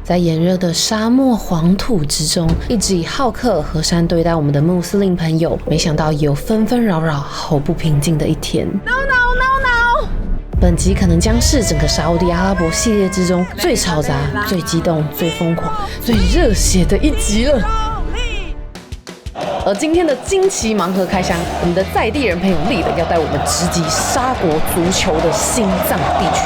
在炎热的沙漠黄土之中，一直以好客和善对待我们的穆斯林朋友，没想到也有纷纷扰扰、毫不平静的一天。No！ 本集可能将是整个沙烏地阿拉伯系列之中最嘈杂、最激动、最疯狂、最热血的一集了。而今天的惊奇盲盒开箱，我们的在地人朋友丽的要带我们直击沙国足球的心脏地区。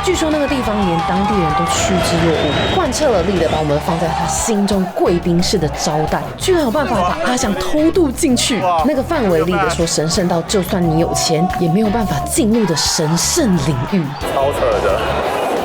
据说那个地方连当地人都趋之若鹜，贯彻了丽的把我们放在他心中贵宾式的招待，居然有办法把阿翔偷渡进去。那个范围丽的说神圣到就算你有钱也没有办法进入的神圣领域，超扯的，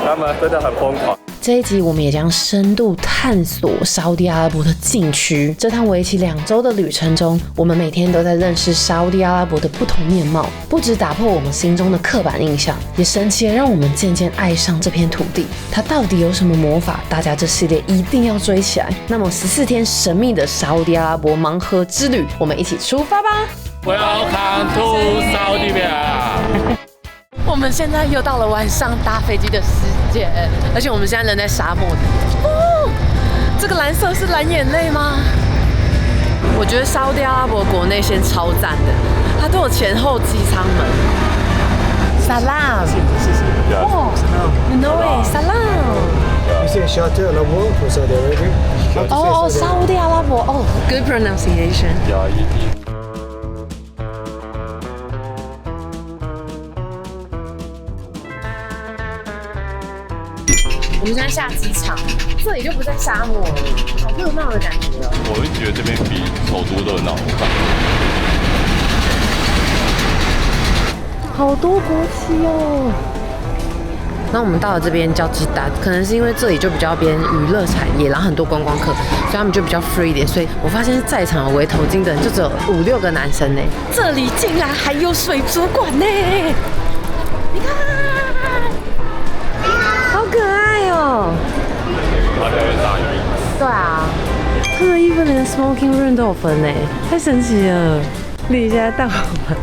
他们真的很疯狂。这一集我们也将深度探索沙烏地阿拉伯的禁区。这趟为期2周的旅程中，我们每天都在认识沙烏地阿拉伯的不同面貌，不只打破我们心中的刻板印象，也神奇的让我们渐渐爱上这片土地。它到底有什么魔法？大家这系列一定要追起来。那么14天神秘的沙烏地阿拉伯盲盒之旅，我们一起出发吧 ！Welcome to Saudi Arabia。我们现在又到了晚上搭飞机的时间，而且我们现在人在沙漠里。哦，这个蓝色是蓝眼泪吗？我觉得沙烏地阿拉伯国内线超赞的，它都有前后机舱门。Salam。哦 ，No way，Salam。You say Shatta al-Awwal for Saudi Arabia? 哦，沙烏地阿拉伯，哦 ，Good pronunciation。我们现在下机场，这里就不在沙漠了，好热闹的感觉哦。我会觉得这边比首都热闹。好多国旗哦。那我们到了这边叫吉达，可能是因为这里就比较偏娱乐产业，然后很多观光客，所以他们就比较 free 一点。所以我发现在场围头巾的人就只有5-6个男生呢。这里竟然还有水族馆呢！你看。好可爱哦！对啊，他们衣服连 smoking room 都有分呢，太神奇了！丽现在带我们，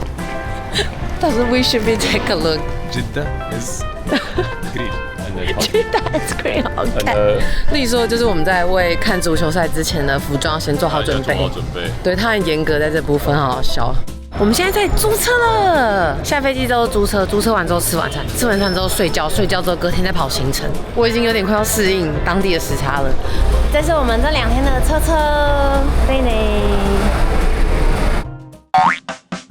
到时候 we should be take a look. Jeddah is green. Jeddah is green. OK. 丽说就是我们在为看足球赛之前的服装先做好准备。对，他很严格在这部分，好好笑。我们现在在租车了，下飞机之后租车，租车完之后吃晚餐，吃完餐之后睡觉，睡觉之后隔天再跑行程。我已经有点快要适应当地的时差了。这是我们这2天的车，对呢。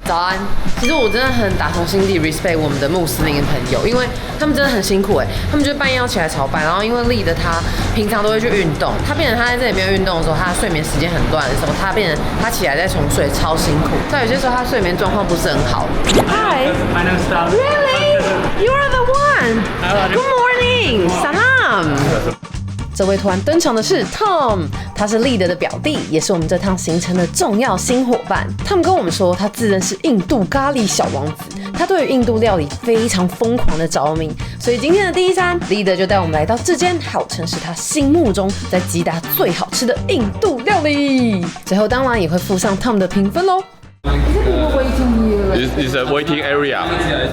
早安，其实我真的很打从心底 respect 我们的穆斯林朋友，因为他们真的很辛苦他们就半夜要起来朝拜，然后因为丽的他平常都会去运动，他变成他在这里没有运动的时候，他的睡眠时间很乱的时候，他变成他起来再重睡，超辛苦。但有些时候他睡眠状况不是很好。Hi, really? You are the one. Good morning, Salam. 这位突然登场的是 Tom， 他是丽德的表弟，也是我们这趟行程的重要新伙伴。他们跟我们说，他自认是印度咖喱小王子，他对于印度料理非常疯狂的着迷。所以今天的第一餐，丽德就带我们来到这间号称是他心目中在吉达最好吃的印度料理。最后当然也会附上 Tom 的评分喽。It's a waiting area.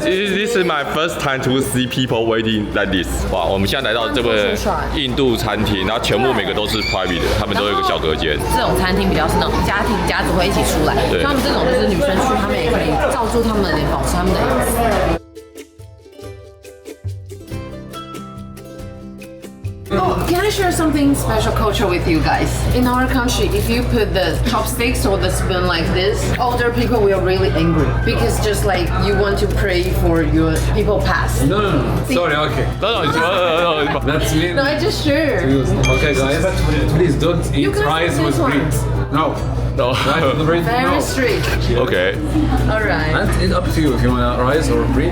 This is my first time to see people waiting like this. 哇，我们现在来到这个印度餐厅，然后全部每个都是 private 的，他们都有一个小隔间。这种餐厅比较是那种家庭家族会一起出来，他们这种就是女生去，他们也可以照住他们的脸，保持他们的隐私。Oh, can I share something special culture with you guys? In our country, if you put the chopsticks or the spoon like this, older people will really angry because just like you want to pray for your people past. No. Sorry, okay. No. That's me. No, I just share. Okay, guys, please don't eat rice with bread. No. Rice with bread? Very strict. Okay. Alright. And it's up to you if you want rice or bread.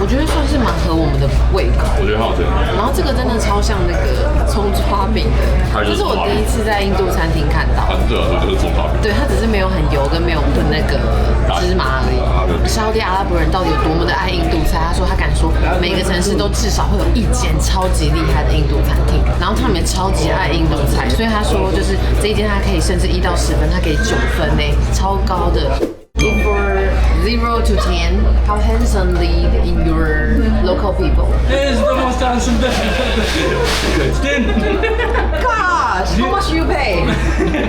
我觉得算是蛮合我们的胃口，我觉得很好吃。然后这个真的超像那个葱抓饼的，这是我第一次在印度餐厅看到。对啊，就是葱抓饼。对，它只是没有很油跟没有混那个芝麻而已。沙烏地阿拉伯人到底有多么的爱印度菜？他说他敢说每个城市都至少会有1间超级厉害的印度餐厅，然后他们也超级爱印度菜，所以他说就是这一间他可以甚至1到10分，他给9分呢，超高的。If for 0 to 10, how handsome lead in your local people? It's the most Gosh, how much you pay?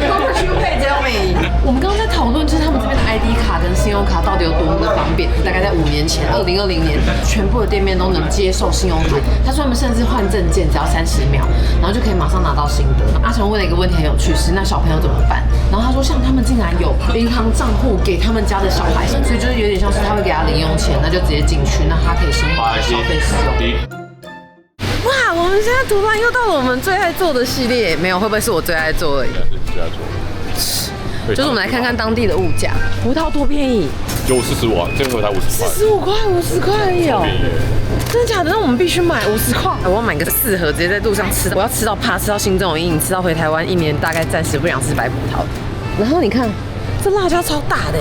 How much you pay? Tell me. 我们刚刚在讨论，就是他们这边的 ID 卡跟信用卡到底有多么的方便。大概在5年前，2020年，全部的店面都能接受信用卡。他说他们甚至换证件只要30秒，然后就可以马上拿到新的。阿成问了一个问题很有趣，是那小朋友怎么办？然后他说，像他们竟然有银行账户给他们家的小孩，所以就是有点像是他会给他零用钱，那就直接进去，那他可以生活消费使用。哇，我们现在突然又到了我们最爱做的系列，没有，会不会是我最爱做而已？最爱做。就是我们来看看当地的物价，葡萄多便宜，有45啊，这个才50块，45块，50块而已哦。真的假的？那我们必须买50块。我要买个4盒，直接在路上吃。我要吃到怕，吃到心中有阴影，吃到回台湾1年大概暂时不想吃白葡萄。然后你看，这辣椒超大的，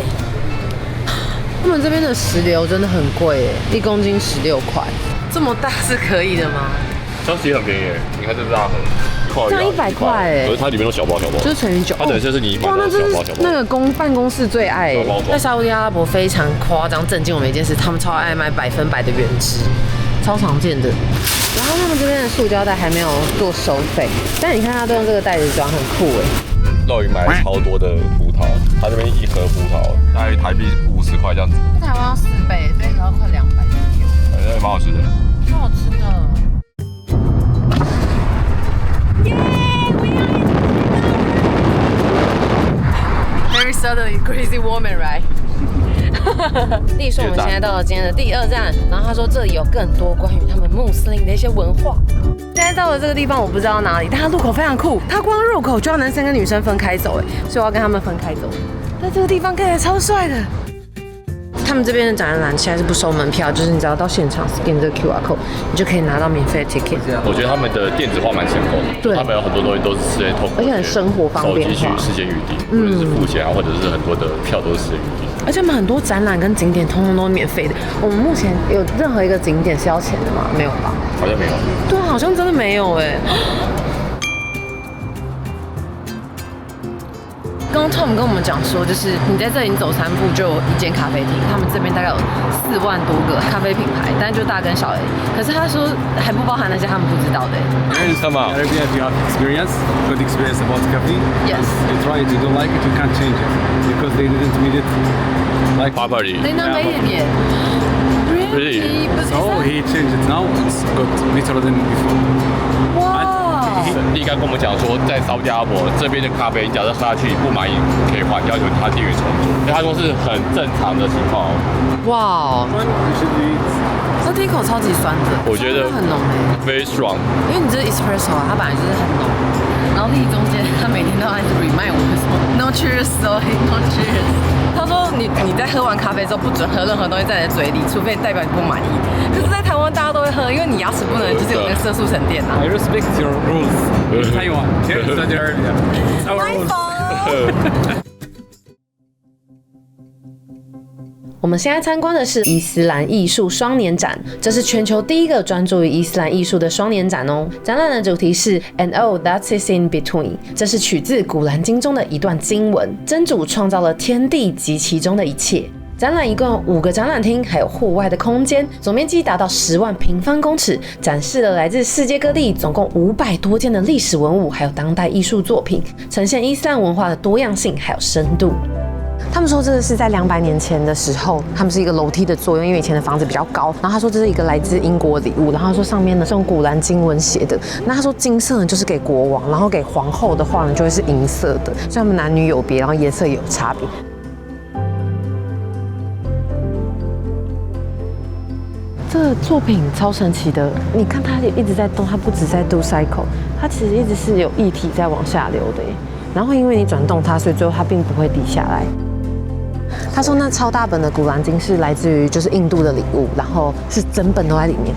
他们这边的石榴真的很贵，1公斤16块，这么大是可以的吗？这样其实很便宜，你看这是大盒，这样100块可是它里面都小包，就是乘以9，它等于就是你买的小包。那个办公室最爱在沙烏地阿拉伯非常夸张，震惊我们一件事，他们超爱卖100%的原汁，超常见的。然后他们这边的塑胶袋还没有做收费，但你看他都用这个袋子装，很酷肉鱼买了超多的葡萄，他这边1盒葡萄大概台币50块这样子。台湾要4倍，这盒要快200左右。反正蛮好吃的，蛮好吃的。Very suddenly crazy woman, right? 例如我们现在到了今天的第2站，然后他说这里有更多关于他们穆斯林的一些文化。现在到了这个地方，我不知道哪里，但它路口非常酷，它光入口就要男生跟女生分开走，所以我要跟他们分开走。在这个地方看起来超帅的。他们这边的展览其实是不收门票，就是你只要到现场 scan 这个 QR code， 你就可以拿到免费的 ticket。我觉得他们的电子化蛮成功的，对，他们有很多东西都是事先透过，而且很生活方便化，手机去事先预定，或者是付钱啊，或者是很多的票都是事先预定。而且我们很多展览跟景点通通都是免费的。我们目前有任何一个景点是要钱的吗？没有吧？好像没有。对啊，好像真的没有哎。刚刚 Tom 跟我们讲说，就是你在这里走3步就有一间咖啡厅，他们这边大概有4万多个咖啡品牌，但就大跟小而已。可是他说还不包含那些他们不知道的。Come on. Arabia, if you have good experience about coffee, Yes. You try it, you don't like it, you can't change it because they didn't made it like properly. They not made it yet. Really? So he changed it now. It's good, better than before. 哇！立刚跟我们讲说，在沙烏地阿拉伯这边的咖啡，假设喝下去不满意，可以换，要求他店员重做。因为他说是很正常的情况。哇！这第一口超级酸的，我觉得很浓哎 ，very strong。因为你这是 espresso 啊，它本来就是很浓。然后中间他每天都要一直 remind 我们说 no cheers sorry no cheers。他说你在喝完咖啡之后不准喝任何东西在你的嘴里，除非代表你不满意。可是，在台湾大家都会喝，因为你牙齿不能就是有那个色素沉淀啊。I respect your rules in Taiwan. Here in Saudi Arabia, it's our rules. 我们现在参观的是伊斯兰艺术双年展，这是全球第一个专注于伊斯兰艺术的双年展哦。展览的主题是 And all that is in between， 这是取自古兰经中的一段经文，真主创造了天地及其中的一切。展览一共有5个展览厅，还有户外的空间，总面积达到10万平方公尺，展示了来自世界各地总共500多件的历史文物，还有当代艺术作品，呈现伊斯兰文化的多样性还有深度。他们说这个是在200年前的时候，他们是一个楼梯的作用，因为以前的房子比较高。然后他说这是一个来自英国礼物，然后他说上面呢是用古兰经文写的。那他说金色呢就是给国王，然后给皇后的话呢就会是银色的，所以他们男女有别，然后颜色也有差别。这个作品超神奇的，你看它一直在动，它不只在 do cycle， 它其实一直是有液体在往下流的耶。然后因为你转动它，所以最后它并不会滴下来。他说那超大本的古兰经是来自于就是印度的礼物，然后是整本都在里面。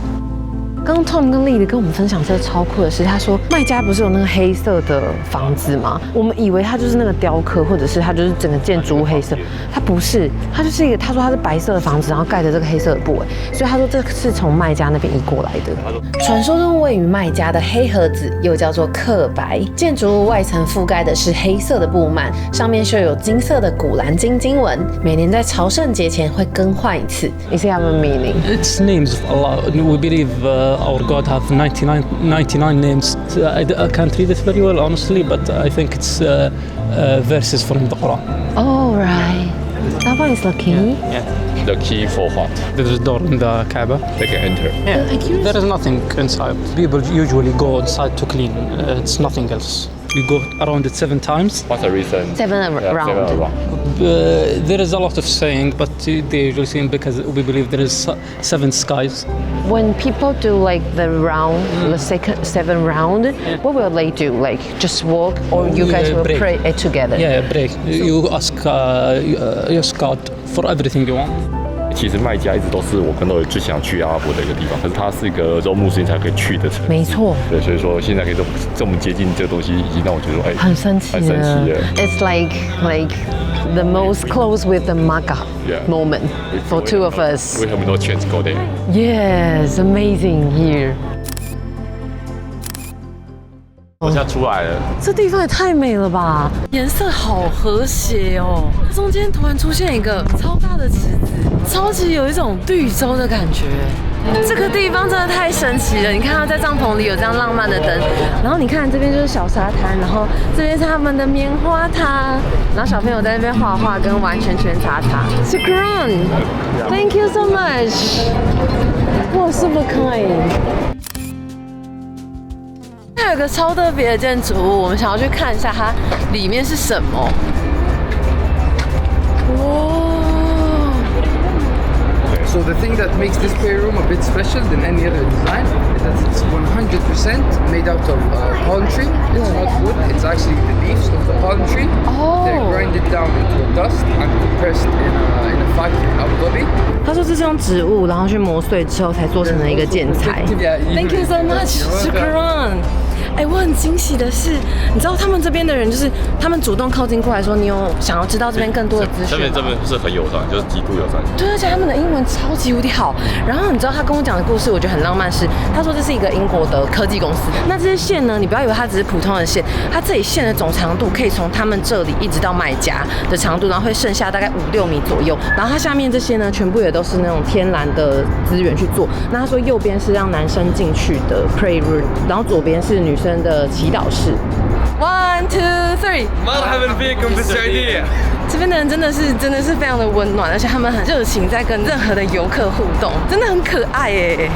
刚刚 Tom 跟丽丽跟我们分享这个超酷的是，他说卖家不是有那个黑色的房子吗？我们以为它就是那个雕刻，或者是它就是整个建筑物黑色，它不是，它就是一个，他说它是白色的房子，然后盖着这个黑色的布，所以他说这是从卖家那边移过来的。传说中位于卖家的黑盒子又叫做刻白，建筑物外层覆盖的是黑色的布幔，上面绣有金色的古兰经经文，每年在朝圣节前会更换一次。It have a meaning. It's names of Allah. We believe our God have 99 names. I can't read it very well, honestly, but I think it's verses from the Quran. Oh, right. That one is the key? Yeah. The key for what? There's a door in the Kaaba. They can enter. Yeah. There is nothing inside. People usually go inside to clean. It's nothing else. You go around it 7 times. What's the reason? Seven round. There is a lot of saying, but they usually say because we believe there is 7 skies. When people do like the round, the seven round, what will they do? Like just walk, or you guys will break. pray it together? Yeah, break. You ask God for everything you want. 其实麦加一直都是我跟豆最想去阿拉伯的一个地方，可是它是一个只有穆斯林才可以去的城市。没错。对，所以说现在可以这么接近这个东西，已经让我觉得哎，很神奇了。很神奇了。It's like the most close with the Makkah moment for two of us. 为他们都 chance go there. Yes, amazing here. 我现在出来了，这地方也太美了吧！颜色好和谐哦，它中间突然出现一个超大的池子，超级有一种绿洲的感觉。这个地方真的太神奇了！你看它在帐篷里有这样浪漫的灯，然后你看这边就是小沙滩，然后这边是他们的棉花糖，然后小朋友在那边画画跟玩圈圈叉叉。Shukran, thank you so much. 哇 ，super kind. 它有一个超特别的建筑物，我们想要去看一下它里面是什么。哇！ So the thing that makes this prayer room a bit special than any other design is that it's 100% made out of palm tree. It's not wood, it's actually the leaves of the palm tree. Oh. They're grinded down into a dust and compressed in a factory in Abu Dhabi. 他说这是用植物，然后去磨碎之后才做成的一个建材。Thank you so much, Shukran. 哎，我很惊喜的是，你知道他们这边的人就是他们主动靠近过来说，你有想要知道这边更多的资讯吗？这边是很友善，就是极度友善。对，而且他们的英文超级无敌好。然后你知道他跟我讲的故事，我觉得很浪漫是，他说这是一个英国的科技公司。那这些线呢，你不要以为它只是普通的线，它这里线的总长度可以从他们这里一直到麦加的长度，然后会剩下大概5-6米左右。然后它下面这些呢，全部也都是那种天然的资源去做。那他说右边是让男生进去的 pray room， 然后左边是女生的祈祷室。1, 2, 3。مرحبا بكم في السعودية。这边的人真的是非常的温暖，而且他们很热情，在跟任何的游客互动，真的很可爱耶。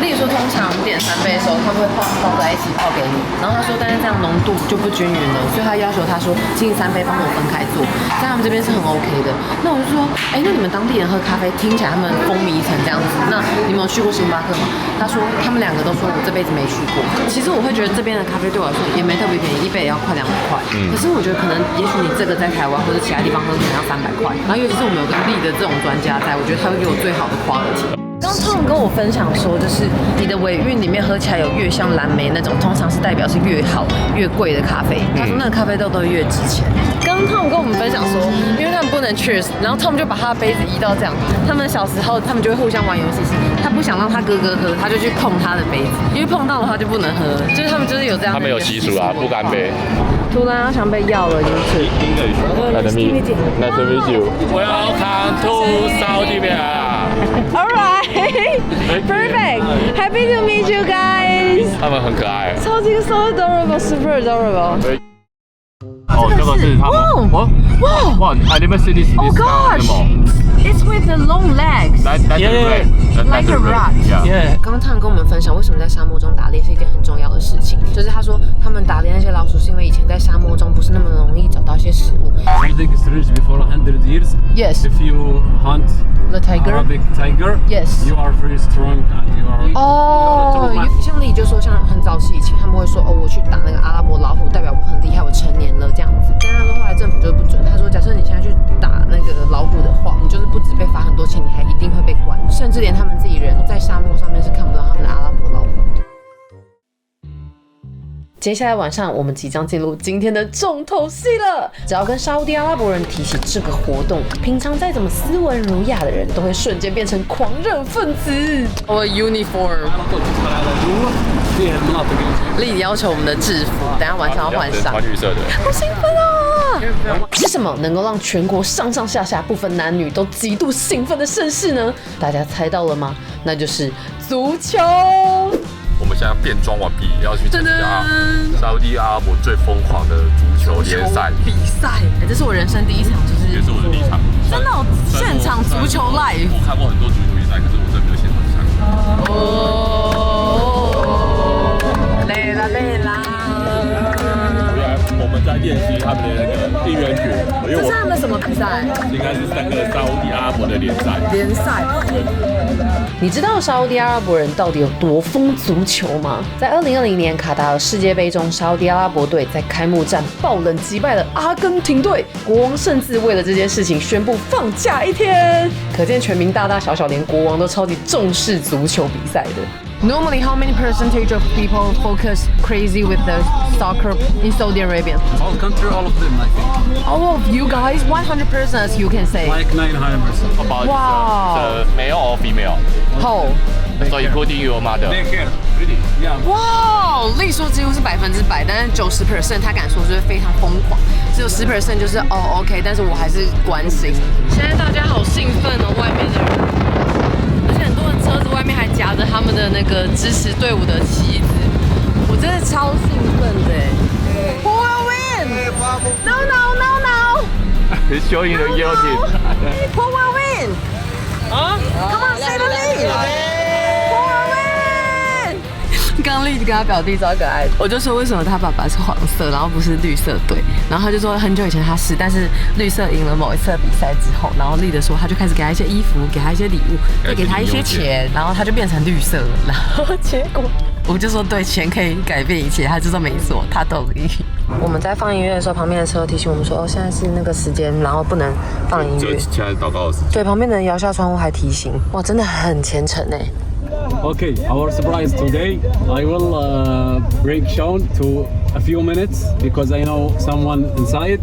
例如说，通常点3杯的时候，他们会泡在一起泡给你。然后他说，但是这样浓度就不均匀了，所以他要求他说，请你3杯帮我分开做，在他们这边是很 OK 的。那我就说，哎，那你们当地人喝咖啡，听起来他们风靡成这样子，那你们有去过星巴克吗？他说他们2个都说我这辈子没去过。其实我会觉得这边的咖啡对我来说也没特别便宜，1杯也要快200块。可是我觉得可能，也许你这个在台湾或者其他地方喝可能要300块。然后尤其是我们有个力的这种专家在，我觉得他会给我最好的 quality。刚Tom跟我分享说，就是你的尾韵里面喝起来有越像蓝莓那种，通常是代表是越好越贵的咖啡。他说那个咖啡豆都越值钱。刚Tom跟我们分享说，因为他们不能 cheers， 然后Tom就把他的杯子移到这样。他们小时候他们就会互相玩游戏，是他不想让他哥哥喝，他就去碰他的杯子，因为碰到的话就不能喝。就是他们就是有这样的。他们有习俗啊，不干杯。突然好像被要了，就是。Nice to meet you. Welcome to Saudi Arabia. All right, perfect. Happy to meet you guys. 他们很可爱。超级 so adorable, super adorable. 哦，这个是他们。哇 I never seen this animal. It's with the long legs. That's Like a rat. Yeah. 刚刚他们跟我们分享，为什么在沙漠中打猎是一件很重要的事情。就是他说，他们打猎那些老鼠，是因为以前在沙漠中不是那么容易找到一些食物。 Something strange before 100 years. Yes. If you hunt The tiger. Arabic tiger, Yes. you are very strong and you are. 哦，像丽就说，像很早期以前，他们会说，哦，我去打那个阿拉伯老虎，代表我很厉害，我成年了这样子。但他说后来政府就不准，他说，假设你现在去打那个老虎的话，你就是不止被罚很多钱，你还一定会被关，甚至连他们自己人在沙漠上面是看不到他们的阿拉伯老虎。接下来晚上，我们即将进入今天的重头戏了。只要跟沙烏地阿拉伯人提起这个活动，平常再怎么斯文儒雅的人都会瞬间变成狂热分子。我 uniform， 丽要求我们的制服，等一下晚上要换上。穿绿色的。好兴奋啊！是什么能够让全国上上下下不分男女都极度兴奋的盛事呢？大家猜到了吗？那就是足球。我们现在变装完毕，要去参加沙烏地阿拉伯最疯狂的足球联赛比赛。这是我人生第一场，就是也是我的第一场。真的现场足球 live。我看过很多足球比赛，可是我真的没有现场去看过。累啦累啦。我们在练习他们的那个应援曲，因为这是他们什么比赛？应该是那个沙烏地阿拉伯的联赛。联赛。你知道沙烏地阿拉伯人到底有多疯足球吗？在2020年卡达尔世界杯中，沙烏地阿拉伯队在开幕战爆冷击败了阿根廷队，国王甚至为了这件事情宣布放假1天。可见全民大大小小连国王都超级重视足球比赛的。Normally, how many percentage of people focus crazy with the soccer in Saudi Arabia? All country, all of them, I think. All of you guys, 100%, you can say. Like 900%. About Wow. male or female? How? So including your mother. They care, really. Yeah. 哇，丽说几乎是100%，但是90%他敢说就是非常疯狂，只有10%就是哦 OK， 但是我还是关心。现在大家好兴奋哦，外面的人，而且很多人车子外面还夹着他们的那个支持队伍的旗子，我真的超兴奋的。Who will win? No no no no. He's showing the yellow team. Who will win? Come on, say the name. Who will win? 刚丽跟他表弟超可爱的，我就说为什么他爸爸是黄色，然后不是绿色队，然后他就说很久以前他是，但是绿色赢了某一次比赛之后，然后丽的说他就开始给他一些衣服，给他一些礼物，再给他一些钱，然后他就变成绿色了，然后结果我就说对，钱可以改变一切，他就说没错，他同意。我们在放音乐的时候，旁边的车提醒我们说，哦，现在是那个时间，然后不能放音乐。现在祷告的时间。对，旁边的人摇下窗户还提醒，哇，真的很虔诚哎。Okay, our surprise today, I will bring Sean to a few minutes because I know someone inside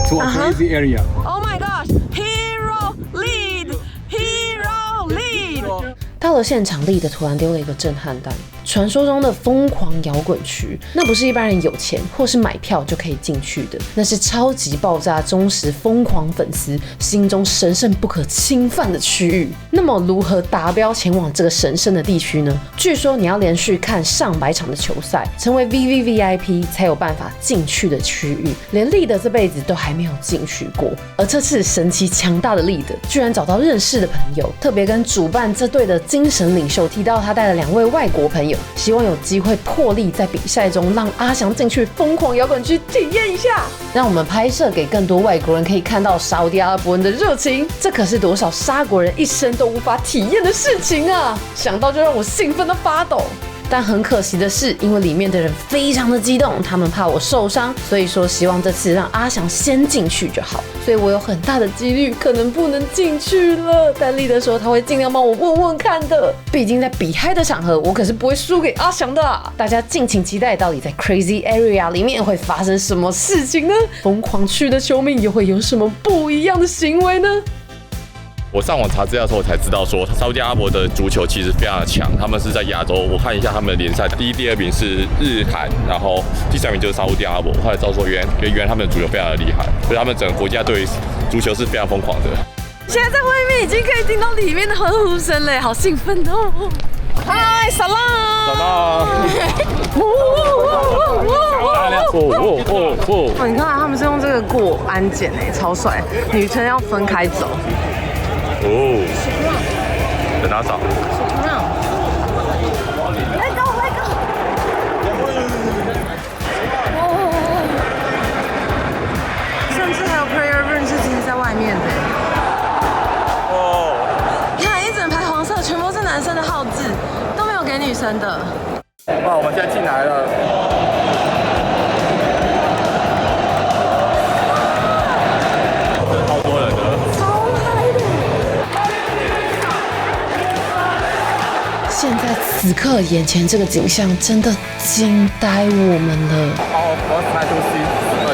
to a crazy area. Oh my gosh! Hero lead! Hero lead! 到了现场，丽的突然丢了一个震撼弹。传说中的疯狂摇滚区，那不是一般人有钱或是买票就可以进去的，那是超级爆炸忠实疯狂粉丝心中神圣不可侵犯的区域。那么如何达标前往这个神圣的地区呢？据说你要连续看上百场的球赛，成为 VVVIP 才有办法进去的区域。连丽的这辈子都还没有进去过，而这次神奇强大的丽的居然找到认识的朋友，特别跟主办这队的精神领袖提到他带了2位外国朋友，希望有机会破例在比赛中让阿翔进去疯狂摇滚区体验一下，让我们拍摄给更多外国人可以看到沙烏地阿拉伯人的热情，这可是多少沙国人一生都无法体验的事情啊！想到就让我兴奋的发抖。但很可惜的是，因为里面的人非常的激动，他们怕我受伤，所以说希望这次让阿翔先进去就好。所以我有很大的几率可能不能进去了。但丽德说他会尽量帮我问问看的，毕竟在比嗨的场合，我可是不会输给阿翔的啊。大家敬请期待，到底在 Crazy Area 里面会发生什么事情呢？疯狂区的球迷又会有什么不一样的行为呢？我上网查资料的时候，我才知道说，沙烏地阿拉伯的足球其实非常的强，他们是在亚洲。我看一下他们的联赛，第一、第2名是日韩，然后第3名就是沙烏地阿拉伯。后来知道说，原来他们的足球非常的厉害，所以他们整个国家对足球是非常疯狂的。现在在外面已经可以听到里面的欢呼声嘞，好兴奋哦！嗨，萨拉！萨拉！哦，你看他们是用这个过安检哎，超帅！女生要分开走。哦，在哪找？甚至还有 prayer room 是其实在外面的。哦，你看一整排黄色，全部是男生的号字，都没有给女生的。哇，我们现在进来了。现在此刻眼前这个景象真的惊呆我们了。Our first time to see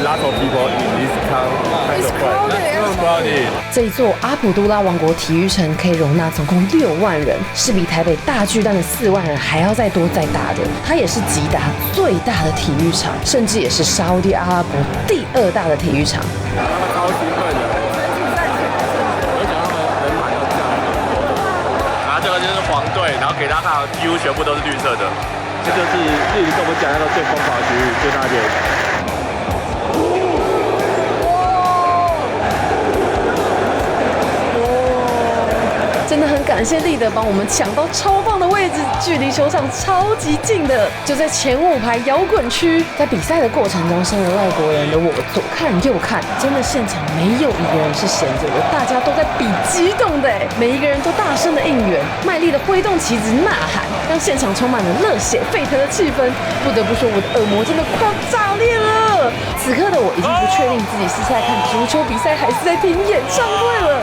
lot of people in this kind of place. 这一座阿卜杜拉王国体育城可以容纳总共6万人，是比台北大巨蛋的4万人还要再多再大的。它也是吉达最大的体育场，甚至也是沙烏地阿拉伯第2大的体育场。他们超兴奋的，而且他们人满到这样。然后这个就是黄队，然后给大家看，几乎全部都是绿色的。这就是日语跟我们讲那个最疯狂的区域，就那边。真的很感谢立德帮我们抢到超棒的位置，距离球场超级近的，就在前5排摇滚区。在比赛的过程中，身为外国人的我左看右看，真的现场没有一个人是闲着的，大家都在比激动的，每一个人都大声的应援，卖力的挥动旗子呐喊，让现场充满了热血沸腾的气氛。不得不说，我的耳膜真的快要炸裂了。此刻的我已经不确定自己是在看足球比赛，还是在听演唱会了。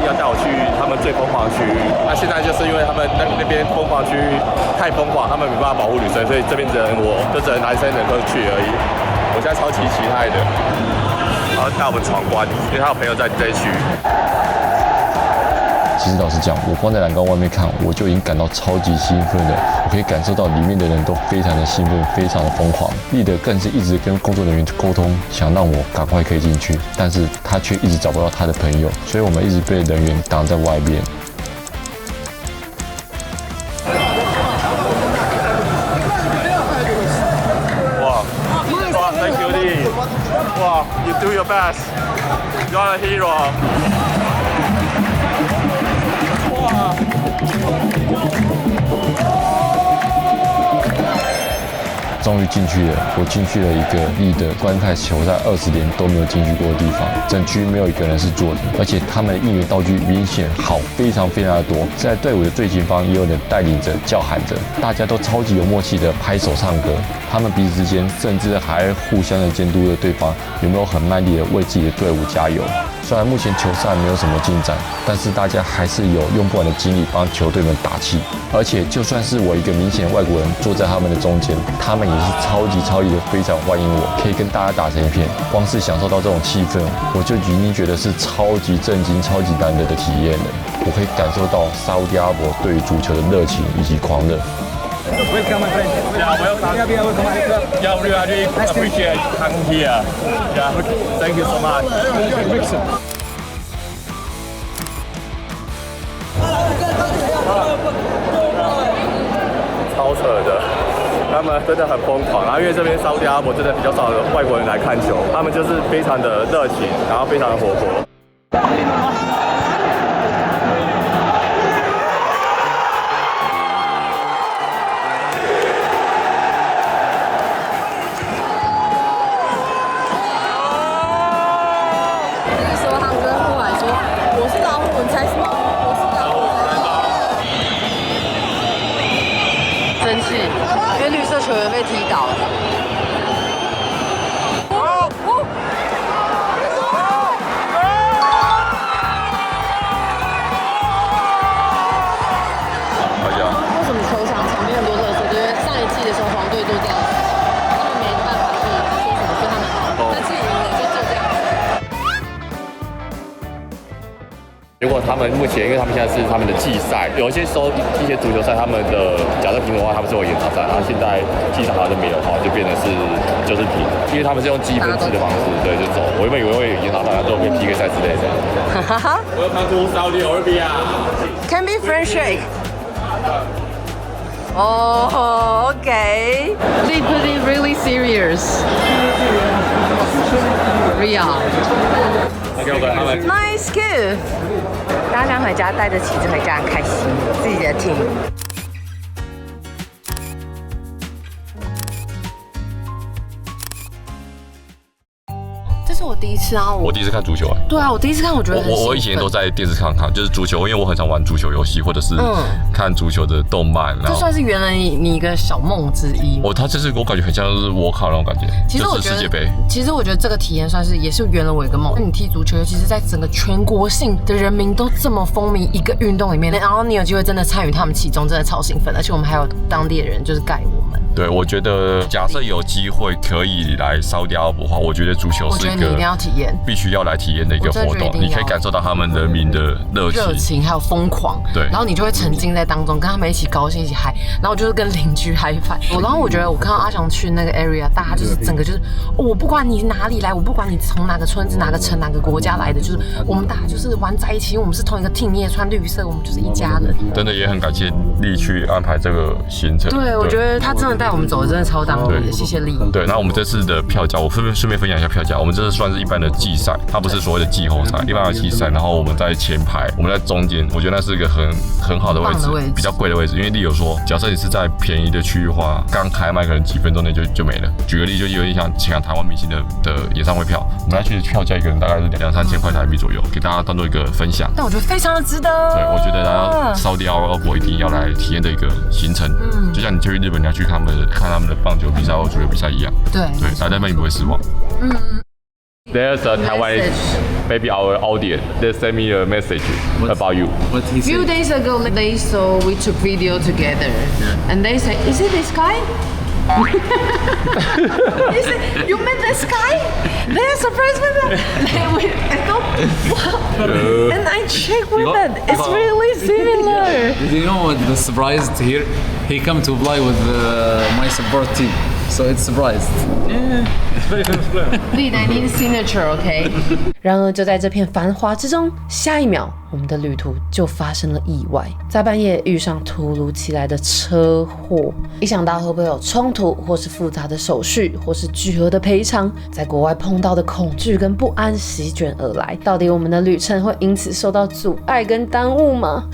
要带我去他们最疯狂的区域，那现在就是因为他们那边疯狂区域太疯狂，他们没办法保护女生，所以这边只能男生能够去而已。我现在超级期待的，然后带我们闯关，因为他有朋友在这区。其实老实讲，我光在栏杆外面看，我就已经感到超级兴奋了。我可以感受到里面的人都非常的兴奋，非常的疯狂。立德更是一直跟工作人员沟通，想让我赶快可以进去，但是他却一直找不到他的朋友，所以我们一直被人员挡在外面。哇 ，Thank you, Lee. 哇 ，You do your best. You are a hero. 终于进去了，我进去了一个立德观看球赛20年都没有进去过的地方，整区没有一个人是坐的，而且他们的应援道具明显好非常非常的多，在队伍的最前方也有人带领着叫喊着，大家都超级有默契的拍手唱歌，他们彼此之间甚至还互相的监督着对方有没有很卖力的为自己的队伍加油。虽然目前球赛没有什么进展，但是大家还是有用不完的精力帮球队们打气。而且就算是我一个明显外国人坐在他们的中间，他们也是超级的非常欢迎我，可以跟大家打成一片。光是享受到这种气氛，我就已经觉得是超级震惊、超级难得的体验了。我可以感受到沙烏地阿拉伯对于足球的热情以及狂热。Welcome, my friend. Yeah, welcome. Yeah, we really appreciate coming here. Yeah, thank you so much. 超扯的，他们真的很疯狂。然后因为这边沙烏地阿拉伯真的比较少的外国人来看球，他们就是非常的热情，然后非常的活泼。生气，因为绿色球员被踢倒了。为什么球场场边很多垃圾？因为上一季的时候黄队都这样，他们没办法去说什么对他们好，但是赢了就这样。如果他们目前，因为他们现在是他们的季赛，有一些时候一些足球赛，他们的假设平的话，他们是有延长赛，然后现在季场好像没有的话，就变成是就是平，因为他们是用积分制的方式，对，就走。我原本以为会有延长赛，然后可以 PK 赛之类的。哈哈。Welcome to Saudi Arabia. Can be French shake. Oh, okay. They put it really serious. Real. Nice kid. 大家想回家带着旗子回家很开心，自己的 team。这是我第一次啊，我第一次看足球啊。对啊，我第一次看，我觉得我以前都在电视上看，就是足球，因为我很常玩足球游戏或者是看足球的动漫。这算是圆了你一个小梦之一。它就是我感觉很像是我卡那种感觉，其实我觉得就是世界杯。其实我觉得这个体验算是也是圆了我一个梦。你踢足球，尤其是在整个全国性的人民都这么风靡一个运动里面，然后你有机会真的参与他们其中，真的超兴奋。而且我们还有当地的人就是盖我们。对，我觉得假设有机会可以来沙烏地阿拉伯的话，我觉得足球是一个你一定要体验，必须要来体验的一个活动。你可以感受到他们人民的热情还有疯狂。对，然后你就会沉浸在当中，跟他们一起高兴，一起嗨。然后就是跟邻居嗨翻。然后我觉得我看到阿翔去那个 area， 大家就是整个就是我不管你哪里来，我不管你从哪个村子、哪个城、哪个国家来的，就是我们大家就是玩在一起，因为我们是同一个 team， 你也穿绿色，我们就是一家人。真的也很感谢力去安排这个行程。对，我觉得他真的带我们走的真的超当地的，谢谢力。对，那我们这次的票价，我顺便分享一下票价。我们这次算是一般的季赛，它不是所谓的季后赛，一般的季赛。然后我们在前排，我们在中间，我觉得那是一个很好的位置，比较贵的位置。因为例如说，假设你是在便宜的区域的话，刚开卖可能几分钟内就没了。举个例，就有点像抢台湾明星的演唱会票，我们那去票价一个人大概是2-3千块台币左右，给大家当做一个分享。但我觉得非常的值得。对，我觉得大家沙烏地阿拉伯一定要来体验的一个行程。就像你去日本，你要去看他们的棒球比赛或足球比赛一样。对，来那边你不会失望。There's a Taiwanese, maybe our audience. They send me a message about you. What he said? Few days ago, they saw we took video together, and they said, "Is it this guy?" They said, "You met this guy?" They surprised me that. I thought, wow. And I checked with that. It's really similar. Did you know what the surprise here? He come to play with my support team. So it's surprised. Yeah, it's very famous player. Lead, I need a signature, OK? 然而，就在这片繁华之中，下一秒，我们的旅途就发生了意外，在半夜遇上突如其来的车祸。一想到会不会有冲突，或是复杂的手续，或是巨额的赔偿，在国外碰到的恐惧跟不安席卷而来。到底我们的旅程会因此受到阻碍跟耽误吗？